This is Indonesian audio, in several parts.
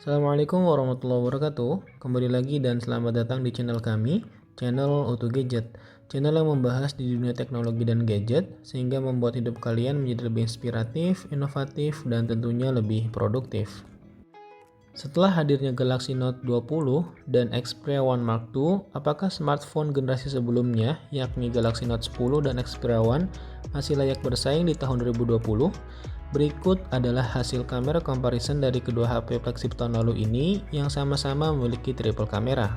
Assalamualaikum warahmatullahi wabarakatuh. Kembali lagi dan selamat datang di channel kami, channel Auto Gadget. Channel yang membahas di dunia teknologi dan gadget sehingga membuat hidup kalian menjadi lebih inspiratif, inovatif, dan tentunya lebih produktif. Setelah hadirnya Galaxy Note 20 dan Xperia One Mark II, apakah smartphone generasi sebelumnya yakni Galaxy Note 10 dan Xperia One masih layak bersaing di tahun 2020? Berikut adalah hasil kamera comparison dari kedua HP flagship tahun lalu ini yang sama-sama memiliki triple kamera.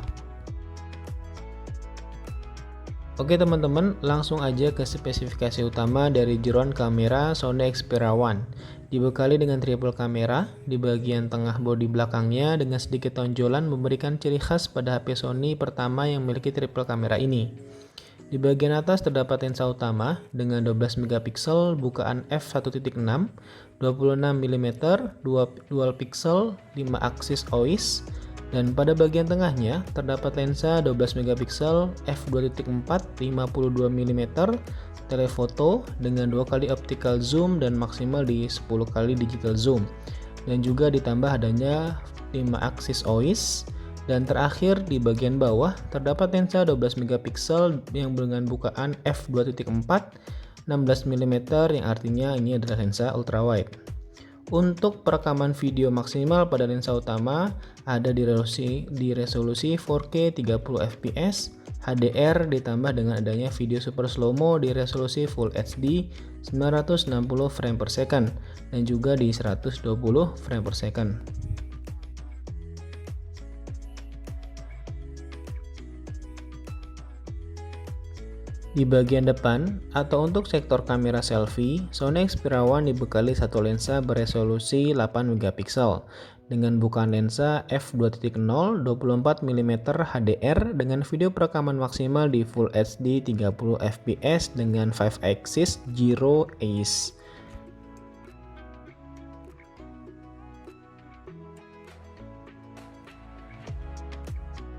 Oke teman-teman, langsung aja ke spesifikasi utama dari jeroan kamera Sony Xperia One. Dibekali dengan triple kamera, di bagian tengah bodi belakangnya dengan sedikit tonjolan memberikan ciri khas pada HP Sony pertama yang memiliki triple kamera ini. Di bagian atas terdapat lensa utama dengan 12 megapiksel bukaan f1.6, 26 mm, dual pixel, 5 aksis OIS, dan pada bagian tengahnya terdapat lensa 12 megapiksel f2.4 52 mm telefoto dengan 2 kali optical zoom dan maksimal di 10 kali digital zoom, dan juga ditambah adanya 5 aksis OIS. Dan terakhir di bagian bawah terdapat lensa 12 megapiksel yang dengan bukaan f2.4 16 mm yang artinya ini adalah lensa ultrawide. Untuk perekaman video maksimal pada lensa utama ada di resolusi 4K 30 fps, HDR ditambah dengan adanya video super slow-mo di resolusi Full HD 960 frame per second dan juga di 120 frame per second. Di bagian depan atau untuk sektor kamera selfie, Sony Xperia One dibekali satu lensa beresolusi 8 megapiksel dengan bukaan lensa f2.0 24 mm HDR dengan video perekaman maksimal di Full HD 30 fps dengan 5 axis gyro ACE.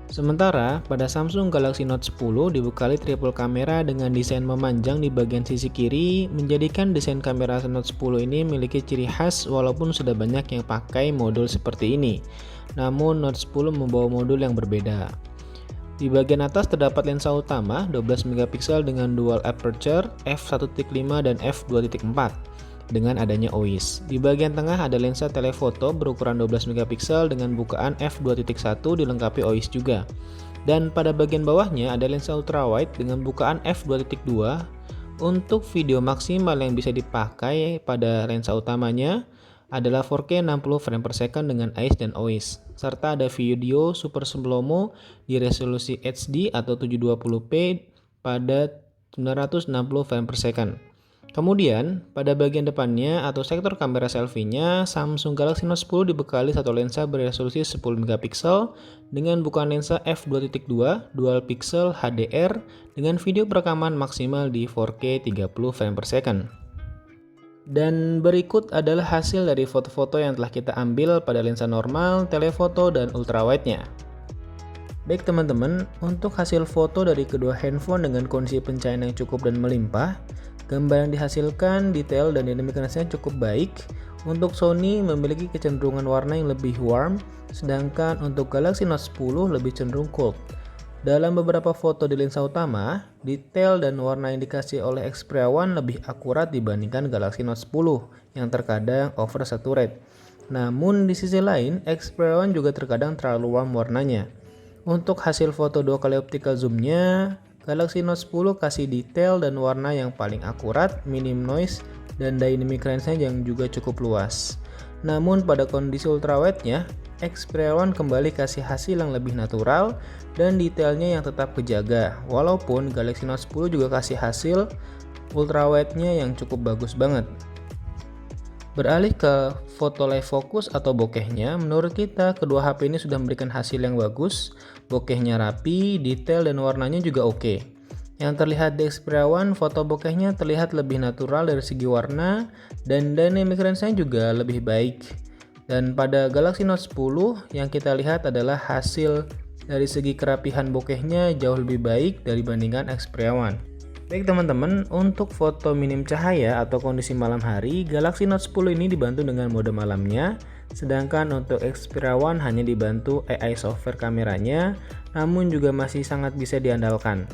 Sementara pada Samsung Galaxy Note 10 dibekali triple kamera dengan desain memanjang di bagian sisi kiri, menjadikan desain kamera Note 10 ini memiliki ciri khas walaupun sudah banyak yang pakai modul seperti ini. Namun Note 10 membawa modul yang berbeda. Di bagian atas terdapat lensa utama 12 megapiksel dengan dual aperture f1.5 dan f2.4 dengan adanya OIS. Di bagian tengah ada lensa telefoto berukuran 12 megapiksel dengan bukaan f2.1 dilengkapi OIS juga. Dan pada bagian bawahnya ada lensa ultrawide dengan bukaan f2.2. Untuk video maksimal yang bisa dipakai pada lensa utamanya adalah 4K 60 frame per second dengan AIS dan OIS, serta ada video super slow-mo di resolusi HD atau 720p pada 960 frame per second. Kemudian, pada bagian depannya atau sektor kamera selfie-nya, Samsung Galaxy Note 10 dibekali satu lensa beresolusi 10 megapiksel dengan bukaan lensa f2.2 dual pixel HDR dengan video perekaman maksimal di 4K 30 frame per second. Dan berikut adalah hasil dari foto-foto yang telah kita ambil pada lensa normal, telefoto, dan ultrawide-nya. Baik teman-teman, untuk hasil foto dari kedua handphone dengan kondisi pencahayaan yang cukup dan melimpah, gambar yang dihasilkan, detail dan dynamic range-nya cukup baik. Untuk Sony memiliki kecenderungan warna yang lebih warm, sedangkan untuk Galaxy Note 10 lebih cenderung cold. Dalam beberapa foto di lensa utama, detail dan warna yang dikasih oleh Xperia One lebih akurat dibandingkan Galaxy Note 10 yang terkadang oversaturated. Namun di sisi lain, Xperia One juga terkadang terlalu warm warnanya. Untuk hasil foto 2 kali optical zoom-nya, Galaxy Note 10 kasih detail dan warna yang paling akurat, minim noise, dan dynamic range-nya yang juga cukup luas. Namun pada kondisi ultrawide-nya, Xperia One kembali kasih hasil yang lebih natural dan detailnya yang tetap kejaga. Walaupun Galaxy Note 10 juga kasih hasil ultrawide-nya yang cukup bagus banget. Beralih ke foto live focus atau bokehnya, menurut kita kedua HP ini sudah memberikan hasil yang bagus. Bokehnya rapi, detail dan warnanya juga oke. Yang terlihat di Xperia One, foto bokehnya terlihat lebih natural dari segi warna dan dynamic range-nya juga lebih baik. Dan pada Galaxy Note 10 yang kita lihat adalah hasil dari segi kerapihan bokehnya jauh lebih baik dibandingkan Xperia One. Baik teman-teman, untuk foto minim cahaya atau kondisi malam hari, Galaxy Note 10 ini dibantu dengan mode malamnya, Sedangkan untuk Xperia One hanya dibantu AI software kameranya, namun juga masih sangat bisa diandalkan.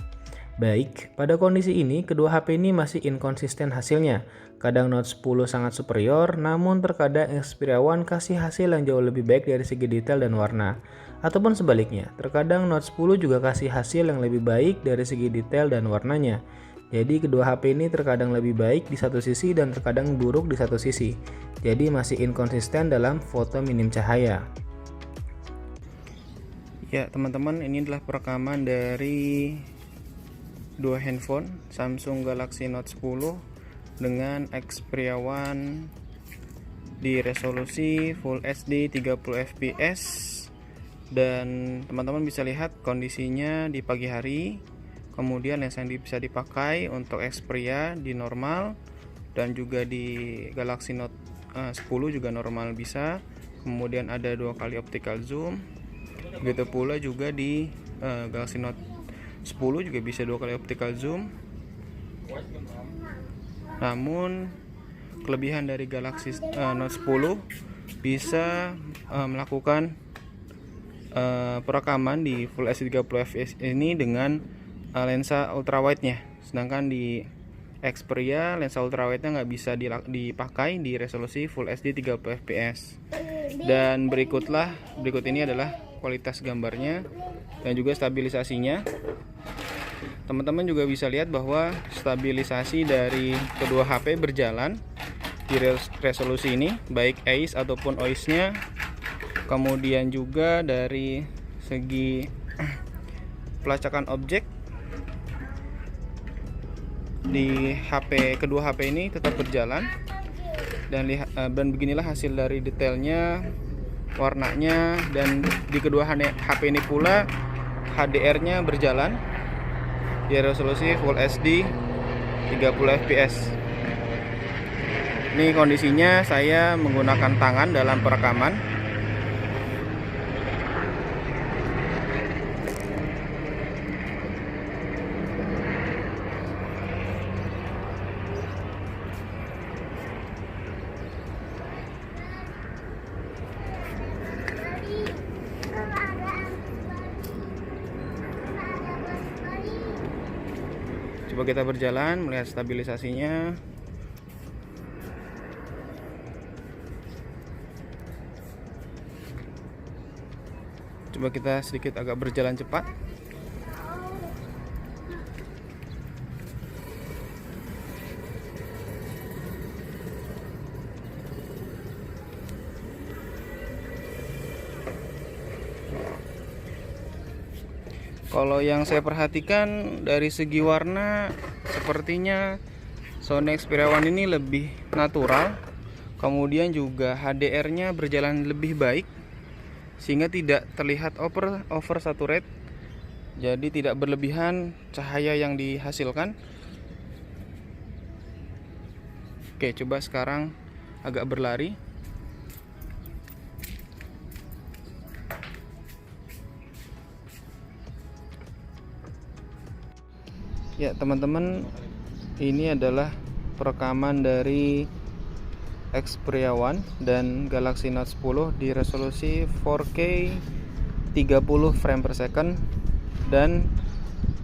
Baik, pada kondisi ini kedua HP ini masih inkonsisten hasilnya. Kadang Note 10 sangat superior, namun terkadang Xperia One kasih hasil yang jauh lebih baik dari segi detail dan warna. Ataupun sebaliknya, terkadang Note 10 juga kasih hasil yang lebih baik dari segi detail dan warnanya. Jadi kedua HP ini terkadang lebih baik di satu sisi dan terkadang buruk di satu sisi. Jadi masih inkonsisten dalam foto minim cahaya. Ya teman-teman, ini adalah perekaman dari dua handphone Samsung Galaxy Note 10 dengan Xperia One di resolusi Full HD 30 fps, dan teman-teman bisa lihat kondisinya di pagi hari. Kemudian lensa yang bisa dipakai untuk Xperia di normal, dan juga di Galaxy Note 10 juga normal bisa. Kemudian ada 2 kali optical zoom. Begitu pula juga di Galaxy Note 10 juga bisa 2 kali optical zoom. Namun kelebihan dari Galaxy Note 10 bisa melakukan perekaman di Full HD 30 fps ini dengan lensa ultrawide-nya. Sedangkan di Xperia lensa ultrawide-nya nggak bisa dipakai di resolusi Full HD 30 fps. Dan berikut ini adalah kualitas gambarnya dan juga stabilisasinya. Teman-teman juga bisa lihat bahwa stabilisasi dari kedua HP berjalan di resolusi ini, baik AIS ataupun OIS-nya. Kemudian juga dari segi pelacakan objek di kedua HP ini tetap berjalan, dan beginilah hasil dari detailnya, warnanya, dan di kedua HP ini pula HDR-nya berjalan di resolusi Full HD 30 fps. Ini kondisinya saya menggunakan tangan dalam perekaman. Coba kita berjalan melihat stabilisasinya. Coba kita sedikit agak berjalan cepat. Kalau yang saya perhatikan dari segi warna, sepertinya Sony Xperia One ini lebih natural. Kemudian juga HDR-nya berjalan lebih baik, sehingga tidak terlihat over saturate. Jadi tidak berlebihan cahaya yang dihasilkan. Oke, coba sekarang agak berlari. Ya teman-teman, ini adalah perekaman dari Xperia One dan Galaxy Note 10 di resolusi 4K 30 frame per second, dan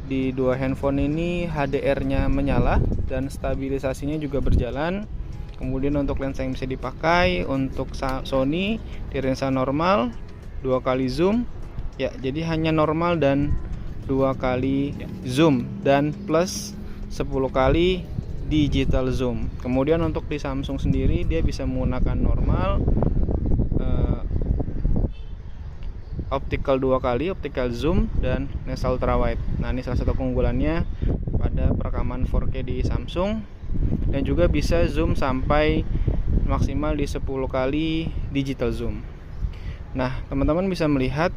di dua handphone ini HDR-nya menyala dan stabilisasinya juga berjalan. Kemudian untuk lensa yang bisa dipakai untuk Sony di lensa normal 2 kali zoom ya, jadi hanya normal dan 2 kali zoom dan plus 10 kali digital zoom. Kemudian untuk di Samsung sendiri dia bisa menggunakan normal, optical 2 kali optical zoom, dan lensa ultrawide. Nah, ini salah satu keunggulannya pada perekaman 4K di Samsung, dan juga bisa zoom sampai maksimal di 10 kali digital zoom. Nah, teman-teman bisa melihat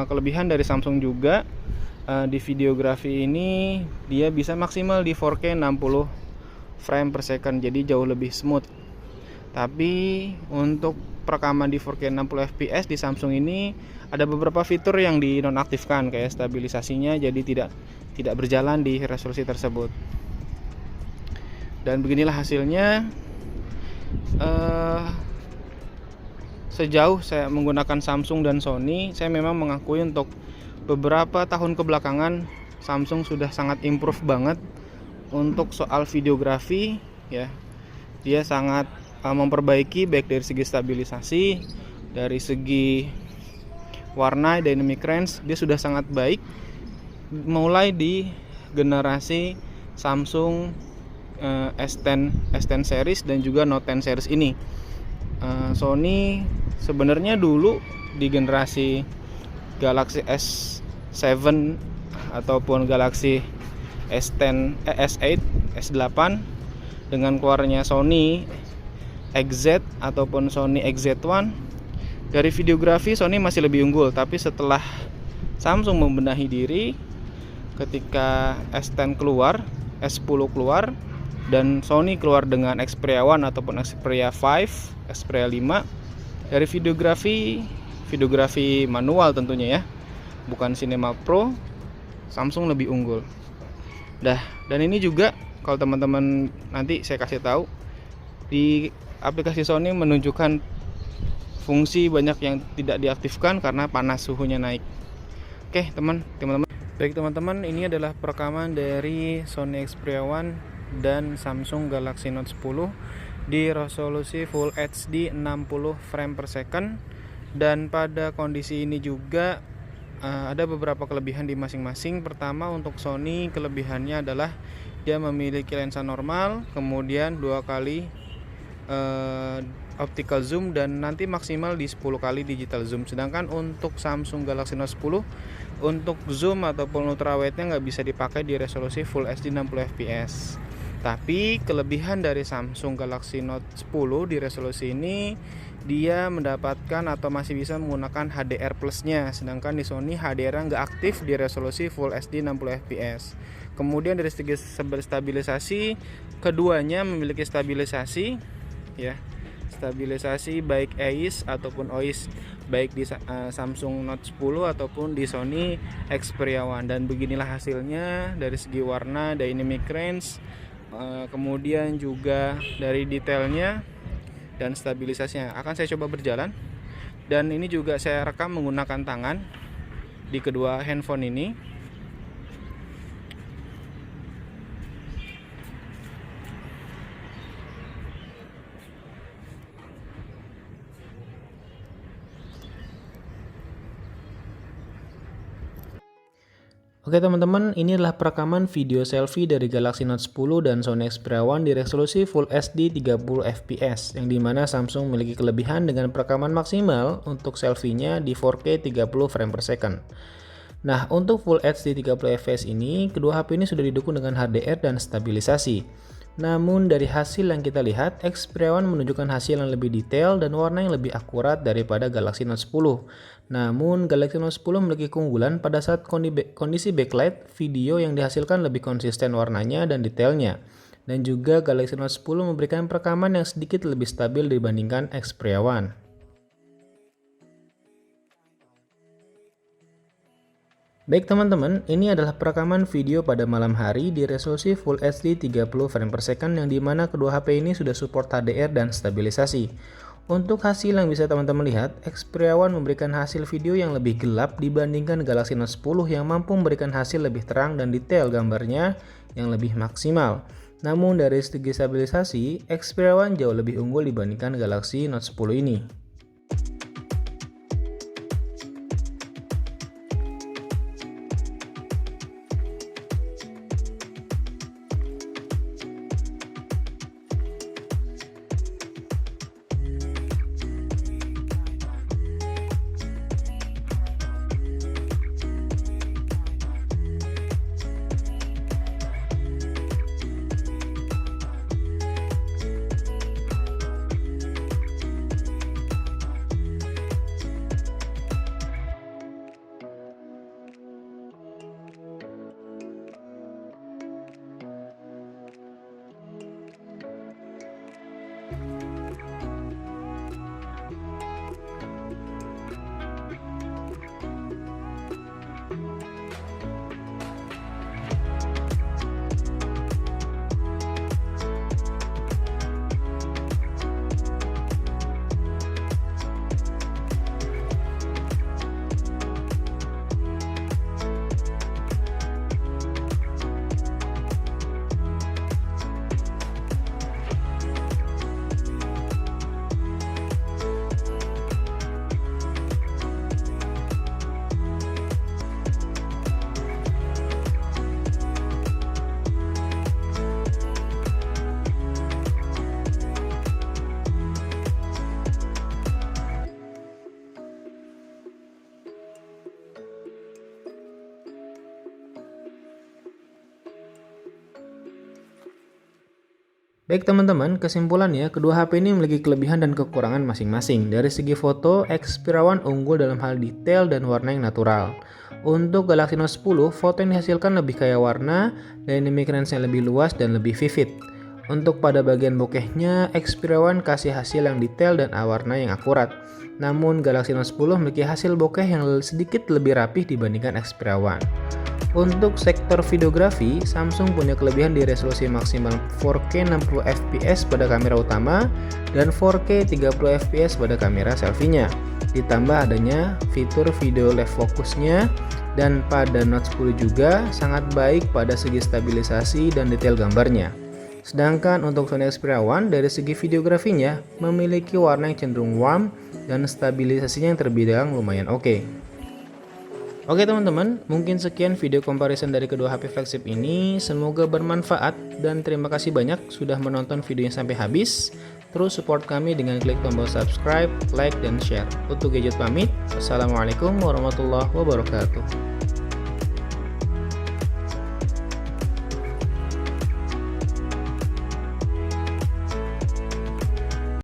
kelebihan dari Samsung juga. Di videografi ini dia bisa maksimal di 4K 60 frame per second, jadi jauh lebih smooth. Tapi untuk perekaman di 4K 60 fps di Samsung ini ada beberapa fitur yang dinonaktifkan, kayak stabilisasinya, jadi tidak berjalan di resolusi tersebut. Dan beginilah hasilnya. sejauh saya menggunakan Samsung dan Sony, saya memang mengakui untuk beberapa tahun kebelakangan Samsung sudah sangat improve banget untuk soal videografi ya. Dia sangat memperbaiki baik dari segi stabilisasi, dari segi warna, dynamic range, dia sudah sangat baik mulai di generasi Samsung S10 series dan juga Note 10 series ini. Sony sebenarnya dulu di generasi Galaxy S7 ataupun Galaxy S10, S8, S8 dengan keluarnya Sony XZ ataupun Sony XZ1, dari videografi Sony masih lebih unggul. Tapi setelah Samsung membenahi diri ketika S10 keluar, S10 keluar, dan Sony keluar dengan Xperia One ataupun Xperia 5, Xperia 5, dari videografi manual tentunya ya, bukan Cinema Pro, Samsung lebih unggul. Dan ini juga kalau teman-teman nanti saya kasih tahu, di aplikasi Sony menunjukkan fungsi banyak yang tidak diaktifkan karena panas, suhunya naik. Oke teman-teman. Baik teman-teman, ini adalah perekaman dari Sony Xperia One dan Samsung Galaxy Note 10 di resolusi Full HD 60 frame per second. Dan pada kondisi ini juga ada beberapa kelebihan di masing-masing. Pertama, untuk Sony kelebihannya adalah dia memiliki lensa normal, kemudian 2 kali optical zoom, dan nanti maksimal di 10 kali digital zoom. Sedangkan untuk Samsung Galaxy Note 10 untuk zoom ataupun ultrawide-nya nggak bisa dipakai di resolusi Full HD 60 fps. Tapi kelebihan dari Samsung Galaxy Note 10 di resolusi ini, dia mendapatkan atau masih bisa menggunakan HDR plus-nya, sedangkan di Sony HDR-nya nggak aktif di resolusi Full HD 60 fps. Kemudian dari segi stabilisasi, keduanya memiliki stabilisasi ya, stabilisasi baik EIS ataupun OIS, baik di Samsung Note 10 ataupun di Sony Xperia One. Dan beginilah hasilnya dari segi warna, dynamic range, kemudian juga dari detailnya dan stabilisasinya. Akan saya coba berjalan, dan ini juga saya rekam menggunakan tangan di kedua handphone ini. Oke teman-teman, ini adalah perekaman video selfie dari Galaxy Note 10 dan Sony Xperia One di resolusi Full HD 30 fps, yang dimana Samsung memiliki kelebihan dengan perekaman maksimal untuk selfie-nya di 4K 30 frame per second. Nah, untuk Full HD 30 fps ini, kedua HP ini sudah didukung dengan HDR dan stabilisasi. Namun dari hasil yang kita lihat, Xperia One menunjukkan hasil yang lebih detail dan warna yang lebih akurat daripada Galaxy Note 10. Namun Galaxy Note 10 memiliki keunggulan pada saat kondisi backlight video yang dihasilkan lebih konsisten warnanya dan detailnya. Dan juga Galaxy Note 10 memberikan perekaman yang sedikit lebih stabil dibandingkan Xperia One. Baik teman-teman, ini adalah perekaman video pada malam hari di resolusi Full HD 30 frame per second, yang dimana kedua HP ini sudah support HDR dan stabilisasi. Untuk hasil yang bisa teman-teman lihat, Xperia One memberikan hasil video yang lebih gelap dibandingkan Galaxy Note 10 yang mampu memberikan hasil lebih terang dan detail gambarnya yang lebih maksimal. Namun dari segi stabilisasi, Xperia One jauh lebih unggul dibandingkan Galaxy Note 10 ini. Baik teman-teman, kesimpulannya kedua HP ini memiliki kelebihan dan kekurangan masing-masing. Dari segi foto, Xperia One unggul dalam hal detail dan warna yang natural. Untuk Galaxy Note 10, foto yang dihasilkan lebih kaya warna, dynamic range-nya lebih luas dan lebih vivid. Untuk pada bagian bokehnya, Xperia One kasih hasil yang detail dan warna yang akurat. Namun Galaxy Note 10 memiliki hasil bokeh yang sedikit lebih rapih dibandingkan Xperia One. Untuk sektor videografi, Samsung punya kelebihan di resolusi maksimal 4K 60 fps pada kamera utama dan 4K 30 fps pada kamera selfie-nya. Ditambah adanya fitur video live fokusnya, dan pada Note 10 juga sangat baik pada segi stabilisasi dan detail gambarnya. Sedangkan untuk Sony Xperia One dari segi videografinya memiliki warna yang cenderung warm dan stabilisasinya yang terbilang lumayan oke. Oke teman-teman, mungkin sekian video comparison dari kedua HP flagship ini. Semoga bermanfaat dan terima kasih banyak sudah menonton videonya sampai habis. Terus support kami dengan klik tombol subscribe, like, dan share. Untuk Gadget pamit, Wassalamualaikum warahmatullahi wabarakatuh.